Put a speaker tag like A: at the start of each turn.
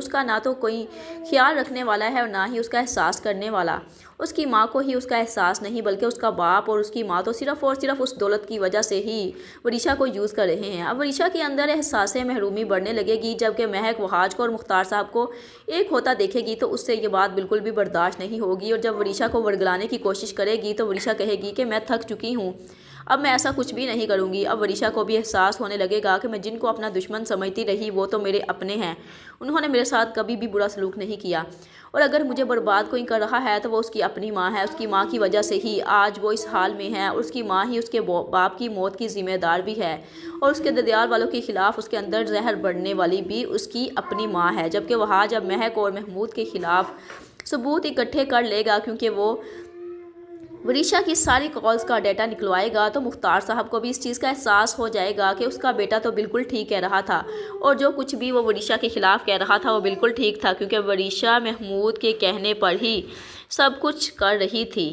A: उसका ना तो कोई ख्याल रखने वाला है और ना ही उसका एहसास करने वाला। उसकी माँ को ही उसका एहसास नहीं, बल्कि उसका बाप और उसकी माँ तो सिर्फ़ और सिर्फ उस दौलत की वजह से ही वरीशा को यूज़ कर रहे हैं। अब वरीशा के अंदर एहसास महरूमी बढ़ने लगेगी। जबकि महक वहाज को और मुख्तार साहब को एक होता देखेगी तो उससे ये बात बिल्कुल भी बर्दाश्त नहीं होगी। और जब वरीशा को वर्गलाने की कोशिश करेगी तो वरीशा कहेगी कि मैं थक चुकी हूँ, अब मैं ऐसा कुछ भी नहीं करूँगी। अब वरीशा को भी एहसास होने लगेगा कि मैं जिनको अपना दुश्मन समझती रही वो तो मेरे अपने हैं, उन्होंने मेरे साथ कभी भी बुरा सलूक नहीं किया, और अगर मुझे बर्बाद कोई कर रहा है तो वो उसकी अपनी माँ है। उसकी माँ की वजह से ही आज वो इस हाल में है, और उसकी माँ ही उसके बाप की मौत की ज़िम्मेदार भी है, और उसके ददियाल वालों के ख़िलाफ़ उसके अंदर जहर बढ़ने वाली भी उसकी अपनी माँ है। जबकि वह जब महक और महमूद के ख़िलाफ़ सबूत इकट्ठे कर लेगा, क्योंकि वो वरीशा की सारी कॉल्स का डाटा निकलवाएगा, तो मुख्तार साहब को भी इस चीज़ का एहसास हो जाएगा कि उसका बेटा तो बिल्कुल ठीक कह रहा था, और जो कुछ भी वो वरीशा के ख़िलाफ़ कह रहा था वो बिल्कुल ठीक था, क्योंकि वरीशा महमूद के कहने पर ही सब कुछ कर रही थी।